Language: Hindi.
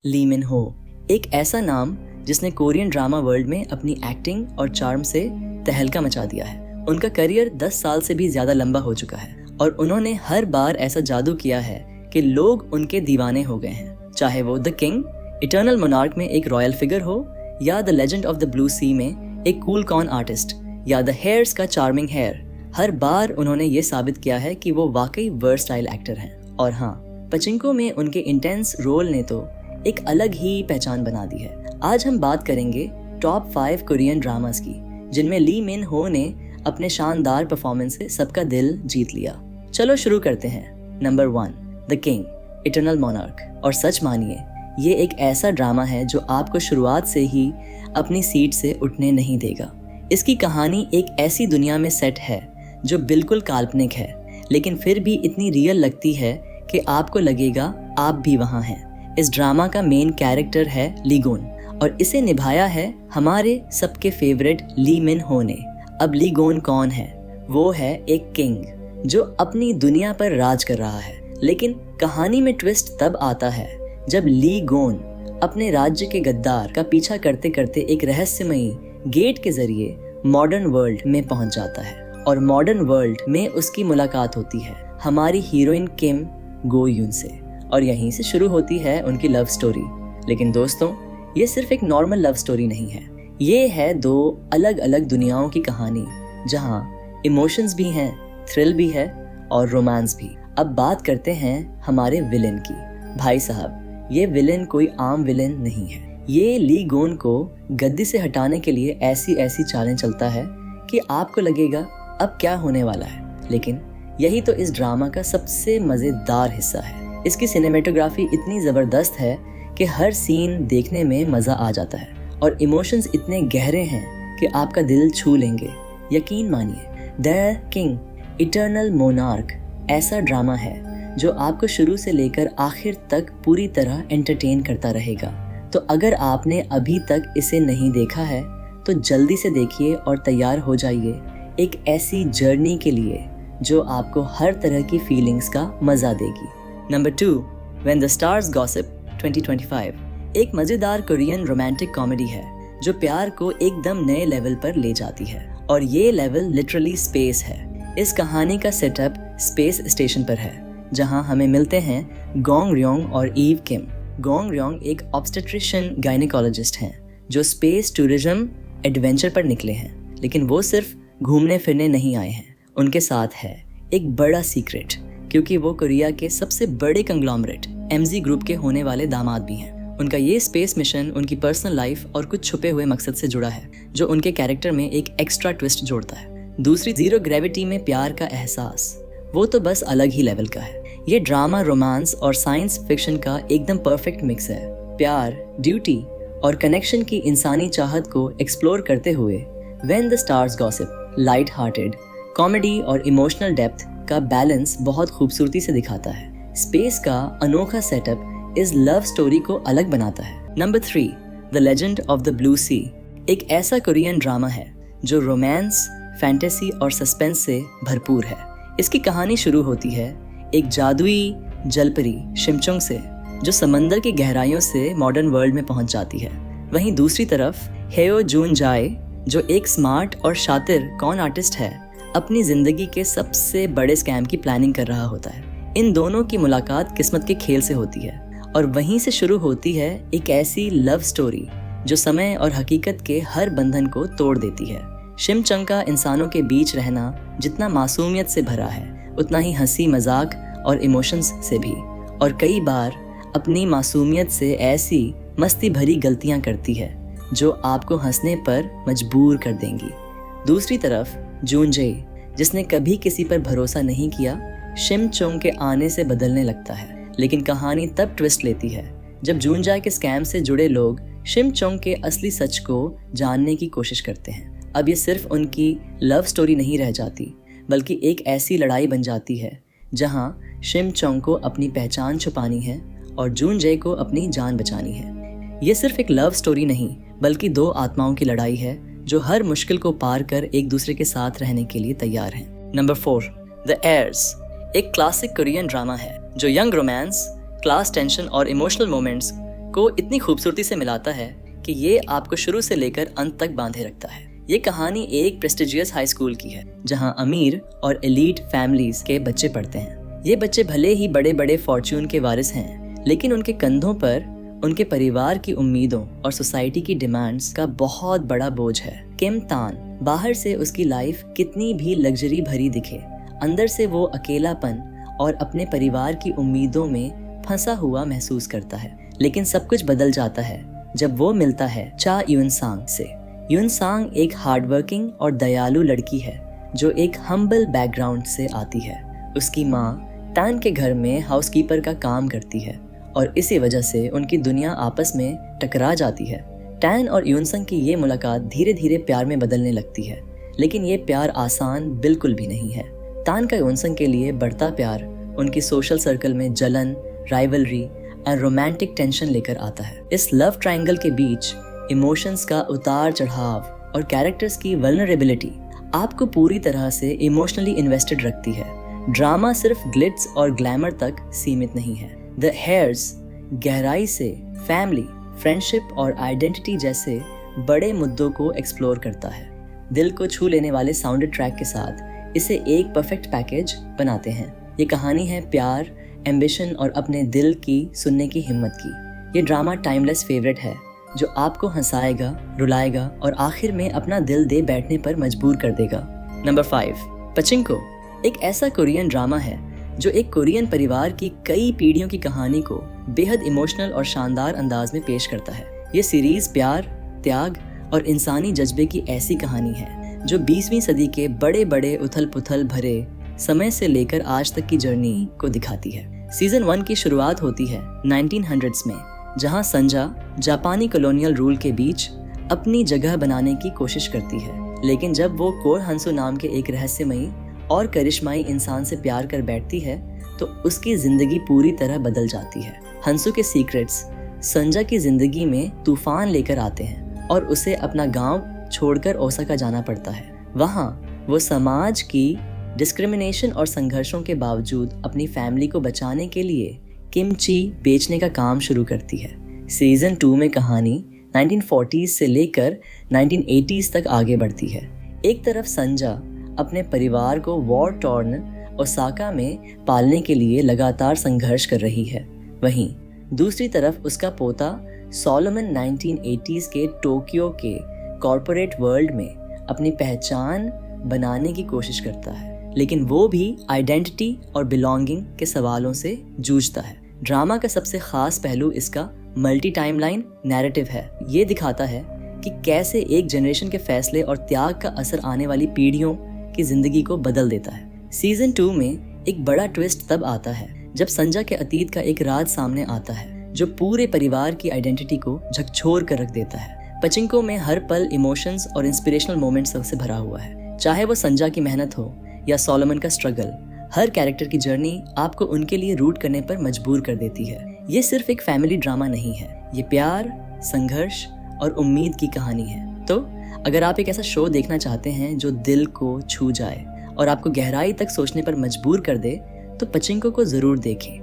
ली मिन हो, एक ऐसा नाम जिसने कोरियन ड्रामा वर्ल्ड में अपनी एक्टिंग और चार्म से तहलका मचा दिया है। उनका करियर 10 साल से भी ज्यादा लंबा हो चुका है और उन्होंने हर बार ऐसा जादू किया है कि लोग उनके दीवाने हो गए हैं। चाहे वो द किंग, इटर्नल मोनार्क में एक रॉयल फिगर हो, या the legend of the blue sea में एक कूल कॉन आर्टिस्ट, या द हेयर्स का चार्मिंग हेयर, हर बार उन्होंने ये साबित किया है कि वो वाकई वर्सटाइल एक्टर हैं। और हाँ, पचिंको में उनके इंटेंस रोल ने तो एक अलग ही पहचान बना दी है। आज हम बात करेंगे टॉप 5 कोरियन ड्रामास की, जिनमें ली मिन हो ने अपने शानदार परफॉर्मेंस से सबका दिल जीत लिया। चलो शुरू करते हैं। Number 1, the king, eternal monarch. और सच मानिए, ये एक ऐसा ड्रामा है जो आपको शुरुआत से ही अपनी सीट से उठने नहीं देगा। इसकी कहानी एक ऐसी दुनिया में सेट है जो बिल्कुल काल्पनिक है, लेकिन फिर भी इतनी रियल लगती है कि आपको लगेगा आप भी वहाँ हैं। इस ड्रामा का मेन कैरेक्टर है ली गोन और इसे निभाया है हमारे सबके फेवरेट ली मिन हो ने। अब ली गोन कौन है? वो है एक किंग जो अपनी दुनिया पर राज कर रहा है। लेकिन कहानी में ट्विस्ट तब आता है जब ली गोन अपने राज्य के गद्दार का पीछा करते करते एक रहस्यमयी गेट के जरिए मॉडर्न वर्ल्ड में पहुंच जाता है और मॉडर्न वर्ल्ड में उसकी मुलाकात होती है हमारी हीरोइन किम गो यून से, और यहीं से शुरू होती है उनकी लव स्टोरी। लेकिन दोस्तों, ये सिर्फ एक नॉर्मल लव स्टोरी नहीं है, ये है 2 अलग अलग दुनियाओं की कहानी जहां इमोशंस भी हैं, थ्रिल भी है और रोमांस भी। अब बात करते हैं हमारे विलेन की। भाई साहब, ये विलेन कोई आम विलेन नहीं है। ये ली गोन को गद्दी से हटाने के लिए ऐसी चालें चलता है कि आपको लगेगा अब क्या होने वाला है। लेकिन यही तो इस ड्रामा का सबसे मजेदार हिस्सा है। इसकी सिनेमेटोग्राफी इतनी जबरदस्त है कि हर सीन देखने में मजा आ जाता है और इमोशंस इतने गहरे हैं कि आपका दिल छू लेंगे। यकीन मानिए, द किंग, इटर्नल मोनार्क ऐसा ड्रामा है जो आपको शुरू से लेकर आखिर तक पूरी तरह एंटरटेन करता रहेगा। तो अगर आपने अभी तक इसे नहीं देखा है तो जल्दी से देखिए और तैयार हो जाइए एक ऐसी जर्नी के लिए जो आपको हर तरह की फीलिंग्स का मजा देगी। Number 2, when the stars gossip 2025 एक मजेदार कोरियन रोमांटिक कॉमेडी है जो प्यार को एकदम नए लेवल पर ले जाती है, और ये लेवल लिटरली स्पेस है। इस कहानी का सेटअप स्पेस स्टेशन पर है जहां हमें मिलते हैं गोंग रयोंग और ईव किम। गोंग रयोंग एक ऑब्स्टेट्रिशियन गायनेकोलॉजिस्ट हैं जो स्पेस टूरिज्म एडवेंचर पर निकले हैं, लेकिन वो सिर्फ घूमने फिरने नहीं आए हैं। उनके साथ है एक बड़ा सीक्रेट, क्योंकि वो कोरिया के सबसे बड़े कंग्लोमरेट MZ ग्रुप के होने वाले दामाद भी हैं। उनका ये स्पेस मिशन उनकी पर्सनल लाइफ और कुछ छुपे हुए मकसद से जुड़ा है जो उनके कैरेक्टर में एक एक्स्ट्रा ट्विस्ट जोड़ता है। दूसरी, जीरो ग्रेविटी में प्यार का एहसास, वो तो बस अलग ही लेवल का है। ये ड्रामा, रोमांस और साइंस फिक्शन का एकदम परफेक्ट मिक्स है। प्यार, ड्यूटी और कनेक्शन की इंसानी चाहत को एक्सप्लोर करते हुए when the stars gossip light hearted comedy और इमोशनल डेप्थ का बैलेंस बहुत खूबसूरती से दिखाता है। स्पेस का अनोखा सेटअप इस लव स्टोरी को अलग बनाता है। Number 3, the legend of the blue sea एक ऐसा कोरियन ड्रामा है जो रोमांस, फैंटेसी और सस्पेंस से भरपूर है। इसकी कहानी शुरू होती है एक जादुई जलपरी शिमचोंग से जो समंदर की गहराइयों से मॉडर्न वर्ल्ड में पहुंच जाती है। वहीं दूसरी तरफ हेयो जून जाए जो एक स्मार्ट और शातिर कॉन आर्टिस्ट है, अपनी जिंदगी के सबसे बड़े स्कैम की प्लानिंग कर रहा होता है। इन दोनों की मुलाकात किस्मत के खेल से होती है और वहीं से शुरू होती है एक ऐसी लव स्टोरी जो समय और हकीकत के हर बंधन को तोड़ देती है। शिमचंग का इंसानों के बीच रहना जितना मासूमियत से भरा है, उतना ही हंसी मजाक और इमोशंस से भी, और कई बार अपनी मासूमियत से ऐसी मस्ती भरी गलतियां करती है जो आपको हंसने पर मजबूर कर देंगी। दूसरी तरफ जूनजे, जिसने कभी किसी पर भरोसा नहीं किया, शिमचोंग के आने से बदलने लगता है। लेकिन कहानी तब ट्विस्ट लेती है जब जूनजाए के स्कैम से जुड़े लोग शिमचोंग के असली सच को जानने की कोशिश करते हैं। अब ये सिर्फ उनकी लव स्टोरी नहीं रह जाती, बल्कि एक ऐसी लड़ाई बन जाती है जहां शिमचोंग को अपनी पहचान छुपानी है और जूनजे को अपनी जान बचानी है। ये सिर्फ एक लव स्टोरी नहीं, बल्कि 2 आत्माओं की लड़ाई है जो हर मुश्किल को पार कर एक दूसरे के साथ रहने के लिए तैयार हैं। नंबर 4, द हेयर्स एक क्लासिक कोरियन ड्रामा है जो यंग रोमांस, क्लास टेंशन और इमोशनल मोमेंट्स को इतनी खूबसूरती से मिलाता है कि ये आपको शुरू से लेकर अंत तक बांधे रखता है। ये कहानी एक प्रेस्टिजियस हाई स्कूल की है जहां अमीर और एलीट फैमिलीज के बच्चे पढ़ते हैं। ये बच्चे भले ही बड़े बड़े फॉर्च्यून के वारिस हैं, लेकिन उनके कंधों पर उनके परिवार की उम्मीदों और सोसाइटी की डिमांड्स का बहुत बड़ा बोझ है। किम तान, बाहर से उसकी लाइफ कितनी भी लग्जरी भरी दिखे, अंदर से वो अकेलापन और अपने परिवार की उम्मीदों में फंसा हुआ महसूस करता है। लेकिन सब कुछ बदल जाता है जब वो मिलता है चा यून सांग से। यून सांग एक हार्डवर्किंग और दयालु लड़की है जो एक हम्बल बैकग्राउंड से आती है। उसकी माँ तान के घर में हाउसकीपर का काम करती है और इसी वजह से उनकी दुनिया आपस में टकरा जाती है। टैन और यूनसंग की ये मुलाकात धीरे धीरे प्यार में बदलने लगती है, लेकिन ये प्यार आसान बिल्कुल भी नहीं है। तान का यूनसंग के लिए बढ़ता प्यार उनकी सोशल सर्कल में जलन, राइवलरी और रोमांटिक टेंशन लेकर आता है। इस लव ट्रायंगल के बीच इमोशंस का उतार चढ़ाव और कैरेक्टर्स की वल्नरेबिलिटी आपको पूरी तरह से इमोशनली इन्वेस्टेड रखती है। ड्रामा सिर्फ ग्लिट्स और ग्लैमर तक सीमित नहीं है। द हेयर्स गहराई से फैमिली, फ्रेंडशिप और आइडेंटिटी जैसे बड़े मुद्दों को एक्सप्लोर करता है। दिल को छू लेने वाले साउंड ट्रैक के साथ इसे एक परफेक्ट पैकेज बनाते हैं। ये कहानी है प्यार, एम्बिशन और अपने दिल की सुनने की हिम्मत की। ये ड्रामा टाइमलेस फेवरेट है जो आपको हंसाएगा, रुलाएगा और आखिर में अपना दिल दे बैठने पर मजबूर कर देगा। नंबर 5, पचिंको एक ऐसा कोरियन ड्रामा है जो एक कोरियन परिवार की कई पीढ़ियों की कहानी को बेहद इमोशनल और शानदार अंदाज में पेश करता है। ये सीरीज प्यार, त्याग और इंसानी जज्बे की ऐसी कहानी है जो 20वीं सदी के बड़े बड़े उथल पुथल भरे समय से लेकर आज तक की जर्नी को दिखाती है। सीजन 1 की शुरुआत होती है 1900s में, जहां संजा जापानी कॉलोनियल रूल के बीच अपनी जगह बनाने की कोशिश करती है। लेकिन जब वो कोर हंसू नाम के एक रहस्यमयी और करिश्माई इंसान से प्यार कर बैठती है तो उसकी जिंदगी पूरी तरह बदल जाती है। हंसू के सीक्रेट्स संजा की जिंदगी में तूफान लेकर आते हैं और उसे अपना गांव छोड़कर ओसाका जाना पड़ता है। वहां वो समाज की डिस्क्रिमिनेशन और संघर्षों के बावजूद अपनी फैमिली को बचाने के लिए किमची बेचने का काम शुरू करती है। सीजन 2 में कहानी 1940s से लेकर 1980s तक आगे बढ़ती है। एक तरफ संजा अपने परिवार को वॉर टॉर्न ओसाका में पालने के लिए लगातार संघर्ष कर रही है, वहीं दूसरी तरफ उसका पोता सोलोमन 1980s के टोक्यो के कॉर्पोरेट वर्ल्ड में अपनी पहचान बनाने की कोशिश करता है, लेकिन वो भी आइडेंटिटी और बिलोंगिंग के सवालों से जूझता है। ड्रामा का सबसे खास पहलू इसका मल्टी टाइमलाइन नैरेटिव है। ये दिखाता है कि कैसे एक जनरेशन के फैसले और त्याग का असर आने वाली पीढ़ियों की जिंदगी को बदल देता है। सीजन 2 में एक बड़ा ट्विस्ट तब आता है जब संजा के अतीत का एक राज सामने आता है जो पूरे परिवार की आइडेंटिटी को झकझोर कर रख देता है। पचिंको में हर पल इमोशंस और इंस्पिरेशनल मोमेंट्स से भरा हुआ है। चाहे वो संजा की मेहनत हो या सोलोमन का स्ट्रगल, हर कैरेक्टर की जर्नी आपको उनके लिए रूट करने पर मजबूर कर देती है। ये सिर्फ एक फैमिली ड्रामा नहीं है, ये प्यार, संघर्ष और उम्मीद की कहानी है। तो अगर आप एक ऐसा शो देखना चाहते हैं जो दिल को छू जाए और आपको गहराई तक सोचने पर मजबूर कर दे, तो पचिंको को जरूर देखें।